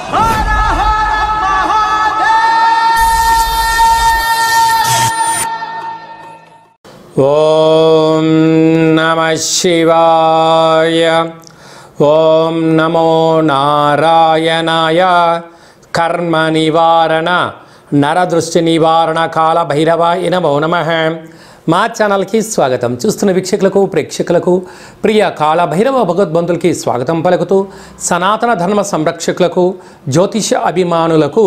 ఓం నమః శివాయ. ఓం నమో నారాయణాయ. కర్మ నివారణ నరదృష్టి నివారణ కాల భైరవాయ నమో నమః. మా ఛానల్కి స్వాగతం. చూస్తున్న వీక్షకులకు ప్రేక్షకులకు ప్రియ కాల భైరవ భగవద్బంధులకి స్వాగతం పలుకుతూ, సనాతన ధర్మ సంరక్షకులకు జ్యోతిష అభిమానులకు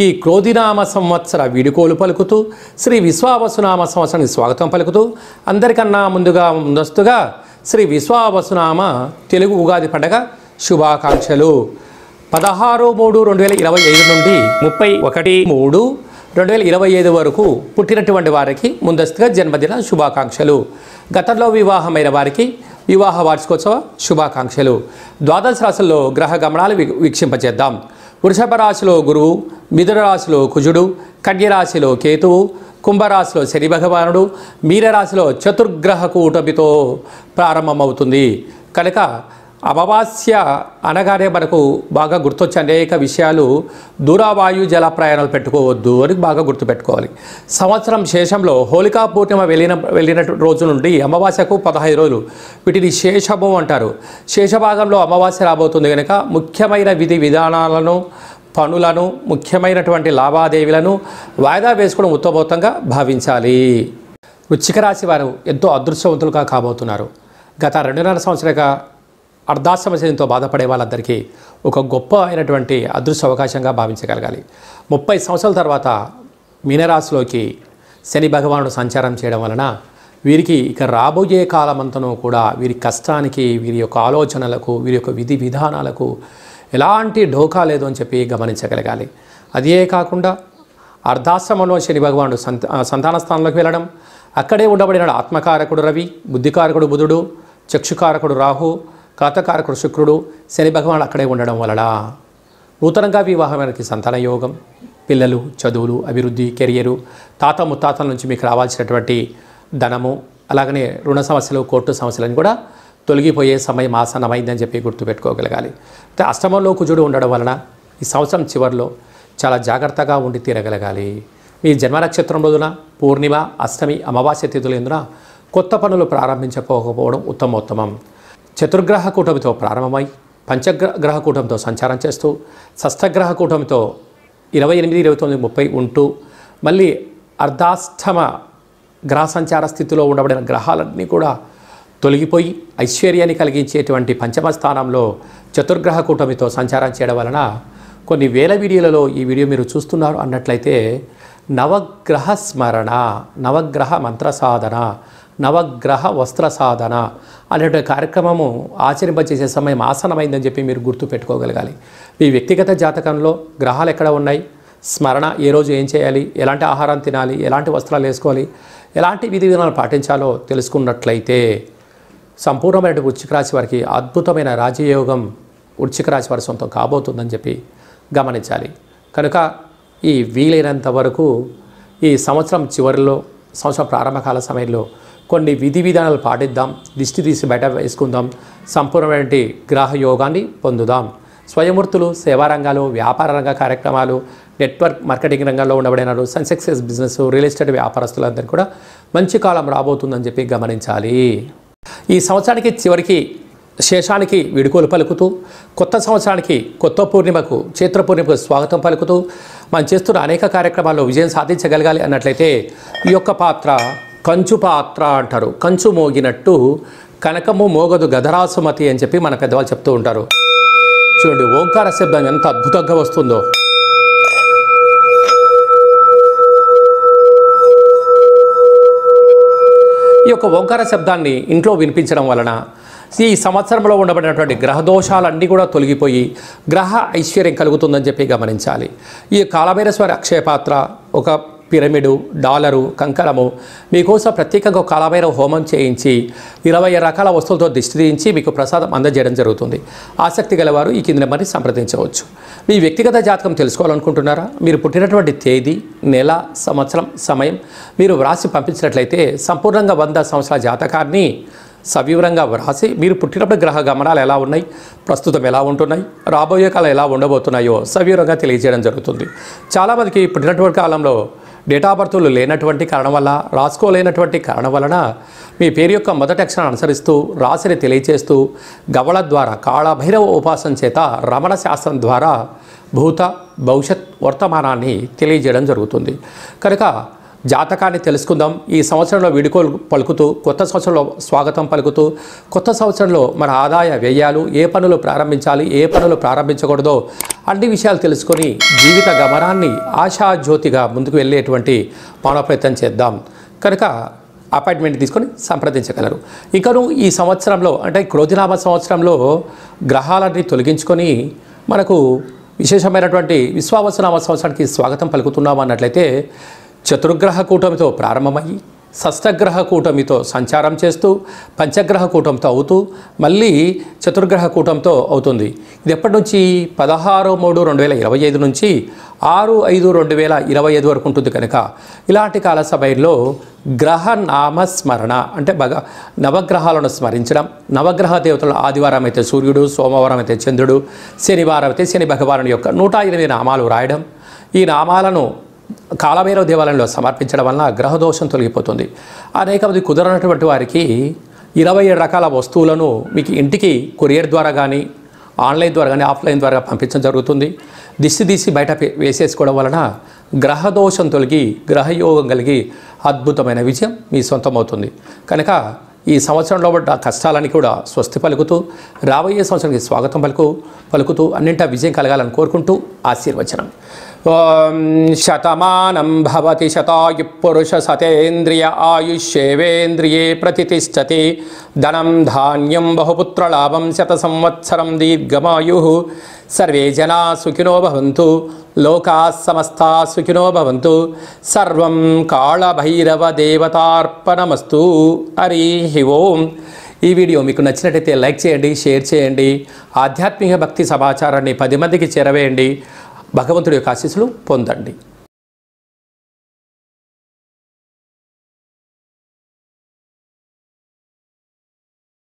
ఈ క్రోధినామ సంవత్సర వీడుకోలు పలుకుతూ, శ్రీ విశ్వావసునామ సంవత్సరానికి స్వాగతం పలుకుతూ, అందరికన్నా ముందస్తుగా శ్రీ విశ్వావసునామ తెలుగు ఉగాది పండగ శుభాకాంక్షలు. 16/3/2025 నుండి 31/3/2025 వరకు పుట్టినటువంటి వారికి ముందస్తుగా జన్మదిన శుభాకాంక్షలు. గతంలో వివాహమైన వారికి వివాహ వార్షికోత్సవ శుభాకాంక్షలు. ద్వాదశ రాశుల్లో గ్రహ గమనాలు వీక్షింపచేద్దాం. వృషభ రాశిలో గురువు, మిథున రాశిలో కుజుడు, కన్యరాశిలో కేతువు, కుంభరాశిలో శని భగవానుడు, మీనరాశిలో చతుర్గ్రహ కూటమితో ప్రారంభమవుతుంది. కనుక అమావాస్య అనగానే మనకు బాగా గుర్తొచ్చే అనేక విషయాలు, దూరవాయు జల ప్రయాణాలు పెట్టుకోవద్దు అని బాగా గుర్తుపెట్టుకోవాలి. సంవత్సరం శేషంలో హోళికా పూర్ణిమ వెళ్ళిన రోజు నుండి అమావాస్యకు 15 రోజులు, వీటిని శేషము అంటారు. శేషభాగంలో అమావాస్య రాబోతుంది కనుక ముఖ్యమైన విధి విధానాలను, పనులను, ముఖ్యమైనటువంటి లావాదేవీలను వాయిదా వేసుకోవడం ఉత్తమోత్తంగా భావించాలి. వృశ్చిక రాశి వారు ఎంతో అదృష్టవంతులుగా కాబోతున్నారు. గత 2.5 సంవత్సరాలుగా అర్ధాశ్రమ శనితో బాధపడే వాళ్ళందరికీ ఒక గొప్ప అయినటువంటి అదృష్ట అవకాశంగా భావించగలగాలి. 30 సంవత్సరాల తర్వాత మీనరాశిలోకి శని భగవానుడు సంచారం చేయడం వలన వీరికి ఇక రాబోయే కాలమంతనూ కూడా వీరి కష్టానికి, వీరి యొక్క ఆలోచనలకు, వీరి యొక్క విధి విధానాలకు ఎలాంటి ఢోకా లేదు అని చెప్పి గమనించగలగాలి. అదే కాకుండా అర్ధాశ్రమంలో శని భగవానుడు సంతాన స్థానంలోకి వెళ్ళడం, అక్కడే ఉండబడిన ఆత్మకారకుడు రవి, బుద్ధికారకుడు బుధుడు, చక్షుకారకుడు రాహు, కాతకారకుడు శుక్రుడు, శని భగవానుడు అక్కడే ఉండడం వలన నూతనంగా వివాహానికి సంతాన యోగం, పిల్లలు, చదువులు, అభివృద్ధి, కెరియరు, తాత ముత్తాతల నుంచి మీకు రావాల్సినటువంటి ధనము, అలాగనే రుణ సమస్యలు, కోర్టు సమస్యలను కూడా తొలగిపోయే సమయం ఆసన్నమైందని చెప్పి గుర్తుపెట్టుకోగలగాలి. అయితే అష్టమంలో కుజుడు ఉండడం వలన ఈ సంవత్సరం చివరిలో చాలా జాగ్రత్తగా ఉండి తీరగలగాలి. మీ జన్మ నక్షత్రం రోజున పూర్ణిమ, అష్టమి, అమావాస్య తిథులు ఎందున కొత్త పనులు ప్రారంభించకపోవడం ఉత్తమోత్తమం. చతుర్గ్రహ కూటమితో ప్రారంభమై పంచగ్రహ కూటమితో సంచారం చేస్తూ షష్ఠగ్రహ కూటమితో 28, 29, 30 ఉంటూ మళ్ళీ అర్ధాష్టమ గ్రహ సంచార స్థితిలో ఉండబడిన గ్రహాలన్నీ కూడా తొలగిపోయి ఐశ్వర్యాన్ని కలిగించేటువంటి పంచమ స్థానంలో చతుర్గ్రహ కూటమితో సంచారం చేయడం వలన కొన్ని వేల వీడియోలలో ఈ వీడియో మీరు చూస్తున్నారు అన్నట్లయితే నవగ్రహ స్మరణ, నవగ్రహ మంత్ర సాధన, నవగ్రహ వస్త్ర సాధన అనేటువంటి కార్యక్రమము ఆచరింపచేసే సమయం ఆసనమైందని చెప్పి మీరు గుర్తుపెట్టుకోగలగాలి. మీ వ్యక్తిగత జాతకంలో గ్రహాలు ఎక్కడ ఉన్నాయి, స్మరణ ఏ రోజు ఏం చేయాలి, ఎలాంటి ఆహారం తినాలి, ఎలాంటి వస్త్రాలు వేసుకోవాలి, ఎలాంటి విధి విధానాలు పాటించాలో తెలుసుకున్నట్లయితే సంపూర్ణమైన వృశ్చిక రాశి వారికి అద్భుతమైన రాజయోగం వృశ్చిక రాశి వారి సొంతం కాబోతుందని చెప్పి గమనించాలి. కనుక ఈ వీలైనంత వరకు ఈ సంవత్సరం చివరిలో, సంవత్సరం ప్రారంభకాల సమయంలో కొన్ని విధి విధానాలు పాటిద్దాం, దిష్టి తీసి బయట వేసుకుందాం, సంపూర్ణమైన గ్రహ యోగాన్ని పొందుదాం. స్వయంవృత్తులు, సేవా రంగాలు, వ్యాపార రంగ కార్యక్రమాలు, నెట్వర్క్ మార్కెటింగ్ రంగంలో ఉండబడినారు, సక్సెస్ బిజినెస్, రియల్ ఎస్టేట్ వ్యాపారస్తులందరికీ కూడా మంచి కాలం రాబోతుందని చెప్పి గమనించాలి. ఈ సంవత్సరానికి చివరికి శేషానికి వీడుకోలు పలుకుతూ, కొత్త సంవత్సరానికి, కొత్త పూర్ణిమకు, చైత్ర పూర్ణిమకు స్వాగతం పలుకుతూ మనం చేస్తున్న అనేక కార్యక్రమాల్లో విజయం సాధించగలగాలి అన్నట్లయితే ఈ యొక్క పాత్ర కంచు పాత్ర అంటారు. కంచు మోగినట్టు కనకము మోగదు గదరాసుమతి అని చెప్పి మన పెద్దవాళ్ళు చెప్తూ ఉంటారు. చూడండి ఓంకార శబ్దం ఎంత అద్భుతంగా వస్తుందో. ఈ యొక్క ఓంకార శబ్దాన్ని ఇంట్లో వినిపించడం వలన ఈ సంవత్సరంలో ఉండబడినటువంటి గ్రహదోషాలన్నీ కూడా తొలగిపోయి గ్రహ ఐశ్వర్యం కలుగుతుందని చెప్పి గమనించాలి. ఈ కాలభైరవేశ్వర అక్షయ పాత్ర, ఒక పిరమిడు, డాలరు, కంకణము మీకోసం ప్రత్యేకంగా కాలభైరవ హోమం చేయించి 20 రకాల వస్తువులతో దిష్టి తీయించి మీకు ప్రసాదం అందజేయడం జరుగుతుంది. ఆసక్తి గలవారు ఈ కింద నెంబర్ని సంప్రదించవచ్చు. మీ వ్యక్తిగత జాతకం తెలుసుకోవాలనుకుంటున్నారా? మీరు పుట్టినటువంటి తేదీ, నెల, సంవత్సరం, సమయం మీరు వ్రాసి పంపించినట్లయితే సంపూర్ణంగా 100 సంవత్సరాల జాతకాన్ని సవివరంగా వ్రాసి మీరు పుట్టినప్పుడు గ్రహ గమనాలు ఎలా ఉన్నాయి, ప్రస్తుతం ఎలా ఉంటున్నాయి, రాబోయే కాలం ఎలా ఉండబోతున్నాయో సవివరంగా తెలియజేయడం జరుగుతుంది. చాలామందికి పుట్టినటువంటి కాలంలో డేట్ ఆఫ్ బర్త్లు లేనటువంటి కారణం వల్ల, రాసుకోలేనటువంటి కారణం వలన మీ పేరు యొక్క మొదటి అక్షరాన్ని అనుసరిస్తూ రాశిని తెలియచేస్తూ గవళ ద్వారా కాళభైరవ ఉపాసన చేత రమణ శాస్త్రం ద్వారా భూత భవిష్యత్ వర్తమానాన్ని తెలియజేయడం జరుగుతుంది. కనుక జాతకాన్ని తెలుసుకుందాం. ఈ సంవత్సరంలో వీడుకోలు పలుకుతూ, కొత్త సంవత్సరంలో స్వాగతం పలుకుతూ, కొత్త సంవత్సరంలో మన ఆదాయ వ్యయాలు, ఏ పనులు ప్రారంభించాలి, ఏ పనులు ప్రారంభించకూడదో అన్ని విషయాలు తెలుసుకొని జీవిత గమనాన్ని ఆశాజ్యోతిగా ముందుకు వెళ్ళేటువంటి మానవ ప్రయత్నం చేద్దాం. కనుక అపాయింట్మెంట్ తీసుకొని సంప్రదించగలరు. ఇంకను ఈ సంవత్సరంలో అంటే క్రోధినామ సంవత్సరంలో గ్రహాలన్నీ తొలగించుకొని మనకు విశేషమైనటువంటి విశ్వావసునామ సంవత్సరానికి స్వాగతం పలుకుతున్నాం అన్నట్లయితే చతుర్గ్రహ కూటమితో ప్రారంభమయ్యి షష్టగ్రహ కూటమితో సంచారం చేస్తూ పంచగ్రహ కూటమితో అవుతూ మళ్ళీ చతుర్గ్రహ కూటమితో అవుతుంది. ఇది ఎప్పటి నుంచి 16/3/2025 నుంచి 6/5/2025 వరకు ఉంటుంది. కనుక ఇలాంటి కాల సమయంలో గ్రహ నామస్మరణ అంటే నవగ్రహాలను స్మరించడం, నవగ్రహ దేవతల ఆదివారం అయితే సూర్యుడు, సోమవారం అయితే చంద్రుడు, శనివారం అయితే శని భగవానుడి యొక్క 108 నామాలు రాయడం, ఈ నామాలను కాళభైరవ దేవాలయంలో సమర్పించడం వలన గ్రహదోషం తొలగిపోతుంది. అనేక మంది కుదరనటువంటి వారికి 27 రకాల వస్తువులను మీకు ఇంటికి కొరియర్ ద్వారా కానీ, ఆన్లైన్ ద్వారా కానీ, ఆఫ్లైన్ ద్వారా పంపించడం జరుగుతుంది. దిష్టి తీసి బయట వేసేసుకోవడం వలన గ్రహదోషం తొలగి గ్రహయోగం కలిగి అద్భుతమైన విజయం మీ సొంతమవుతుంది. కనుక ఈ సంవత్సరంలో పడ్డ కష్టాలని కూడా స్వస్తి పలుకుతూ రాబోయే సంవత్సరానికి స్వాగతం పలుకుతూ అన్నింటా విజయం కలగాలని కోరుకుంటూ ఆశీర్వచనం. ఓం శతమానం భవతి శతాయు పురుష సతేంద్రియ ఆయుష్యేవేంద్రియే ప్రతిష్టతి ధనం ధాన్యం బహుపుత్రలాభం శత సంవత్సరం దీర్ఘమాయు సర్వే జనా సుఖినో భవంతు లోకా సమస్తా సుఖినో భవంతు సర్వం కాళభైరవ దేవతార్పణమస్తు. హరి ఓం. ఈ వీడియో మీకు నచ్చినట్టయితే లైక్ చేయండి, షేర్ చేయండి. ఆధ్యాత్మిక భక్తి సమాచారాన్ని 10 మందికి చేరవేయండి. భగవంతుడి యొక్క ఆశీస్సులు పొందండి.